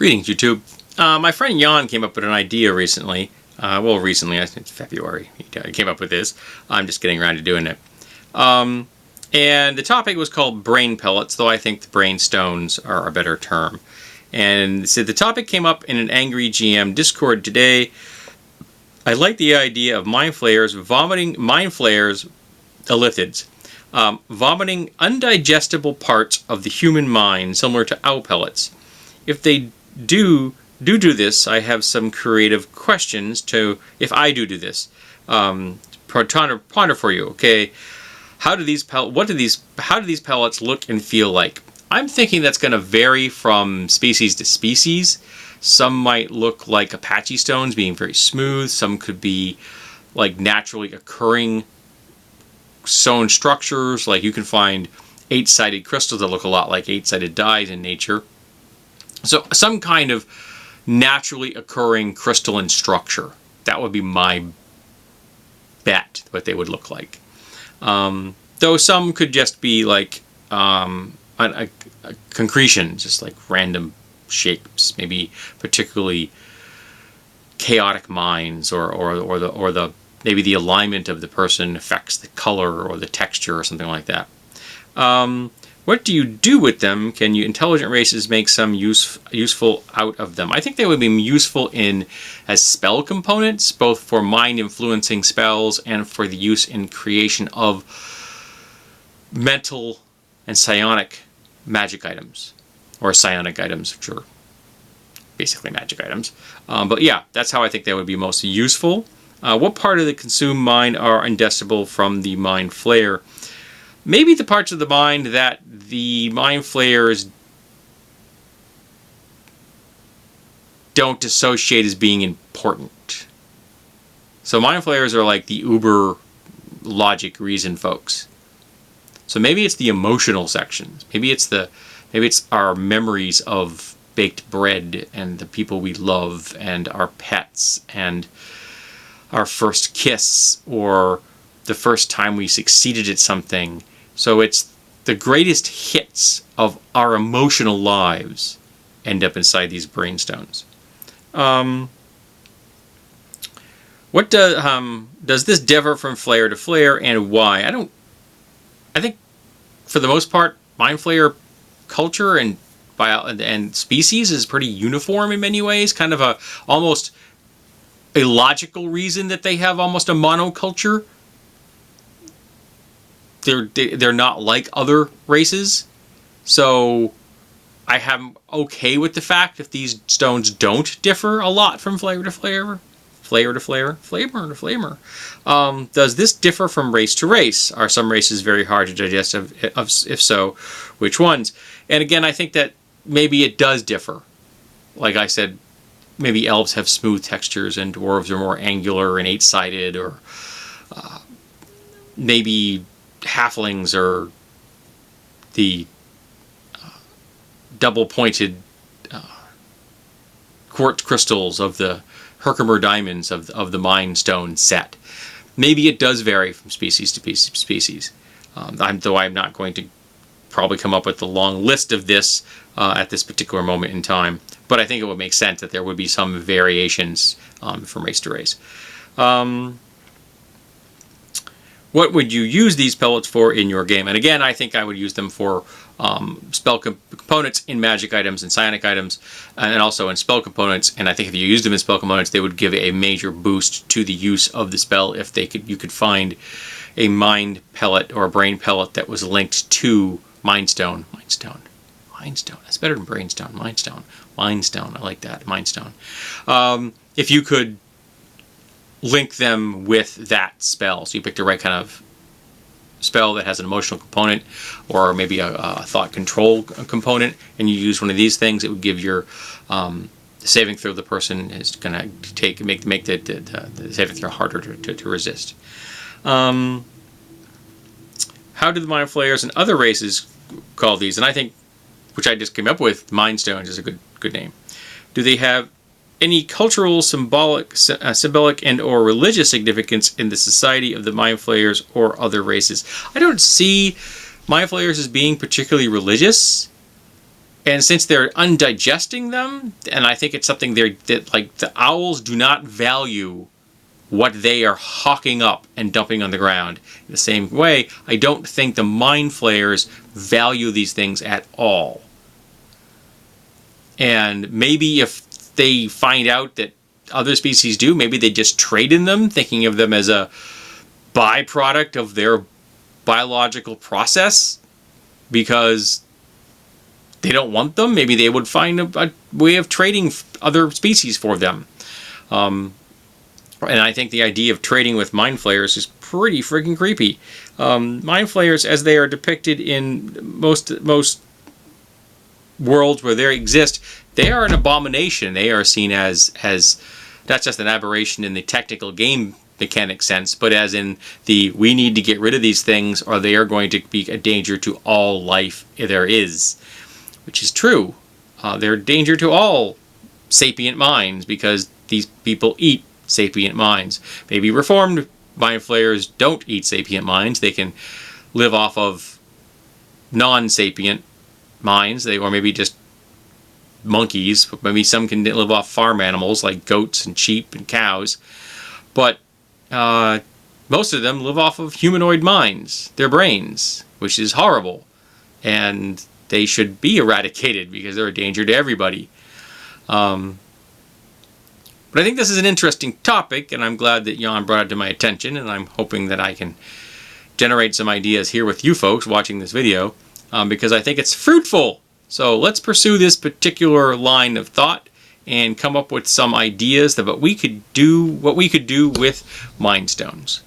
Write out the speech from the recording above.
Greetings, YouTube. My friend Jan came up with an idea recently. Recently, I think it's February. He came up with this. I'm just getting around to doing it. And the topic was called brain pellets, though I think the brain stones are a better term. And so the topic came up in an Angry GM Discord today. I like the idea of mind flayers vomiting elliptids, vomiting undigestible parts of the human mind, similar to owl pellets. If they do this, I have some creative questions to, if I do this, ponder for you. Okay, how do these pellets look and feel like? I'm thinking that's going to vary from species to species. Some might look like Apache stones, being very smooth. Some could be like naturally occurring stone structures. Like you can find 8-sided crystals that look a lot like 8-sided dies in nature. So some kind of naturally occurring crystalline structure. That would be my bet, what they would look like. Though some could just be like a concretion, just like random shapes, maybe particularly chaotic minds, or maybe the alignment of the person affects the color or the texture or something like that. What do you do with them? Can you intelligent races make some useful out of them? I think they would be useful as spell components, both for mind influencing spells and for the use in creation of mental and psionic magic items, or psionic items, which are basically magic items. But yeah, that's how I think they would be most useful. What part of the consumed mind are ingestible from the mind flayer? Maybe the parts of the mind that the mind flayers don't associate as being important. So mind flayers are like the uber logic reason folks. So maybe it's the emotional sections. Maybe it's our memories of baked bread and the people we love and our pets and our first kiss or the first time we succeeded at something. So it's the greatest hits of our emotional lives end up inside these brainstones. What does this differ from flayer to flayer, and why? I think for the most part, mind flayer culture and species is pretty uniform in many ways. Kind of almost a logical reason that they have almost a monoculture. They're not like other races, so I am okay with the fact if these stones don't differ a lot from flayer to flayer, flamer to flamer. Does this differ from race to race? Are some races very hard to digest? If so, which ones? And again, I think that maybe it does differ. Like I said, maybe elves have smooth textures and dwarves are more angular and 8-sided, or maybe halflings are the double-pointed quartz crystals of the Herkimer diamonds of the Mindstone set. Maybe it does vary from species to species. Though I'm not going to probably come up with a long list of this at this particular moment in time. But I think it would make sense that there would be some variations from race to race. What would you use these pellets for in your game? And again, I think I would use them for spell components in magic items and psionic items, and also in spell components. And I think if you used them in spell components, they would give a major boost to the use of the spell if you could find a mind pellet or a brain pellet that was linked to Mindstone. That's better than Brainstone. Mindstone. I like that. Mindstone. If you could link them with that spell, so you pick the right kind of spell that has an emotional component, or maybe a thought control component, and you use one of these things, it would give your saving throw of the person is going to make the saving throw harder to resist. How do the mind flayers and other races call these? And I think, which I just came up with, Mindstones is a good name. Do they have any cultural, symbolic, and or religious significance in the society of the mind flayers or other races? I don't see mind flayers as being particularly religious. And since they're undigesting them, and I think it's something that like the owls do not value what they are hawking up and dumping on the ground. In the same way, I don't think the mind flayers value these things at all. And maybe if they find out that other species do, maybe they just trade in them, thinking of them as a byproduct of their biological process because they don't want them. Maybe they would find a way of trading other species for them. And I think the idea of trading with mind flayers is pretty freaking creepy. Mind flayers, as they are depicted in most worlds where they exist, they are an abomination. They are seen as not just an aberration in the technical game mechanic sense, but as in we need to get rid of these things or they are going to be a danger to all life there is. Which is true. They're a danger to all sapient minds because these people eat sapient minds. Maybe reformed mind flayers don't eat sapient minds. They can live off of non-sapient minds, or maybe just monkeys. Maybe some can live off farm animals like goats and sheep and cows. But most of them live off of humanoid minds, their brains, which is horrible. And they should be eradicated because they're a danger to everybody. But I think this is an interesting topic, and I'm glad that Jan brought it to my attention, and I'm hoping that I can generate some ideas here with you folks watching this video, because I think it's fruitful. So let's pursue this particular line of thought and come up with some ideas that what we could do with Mindstones.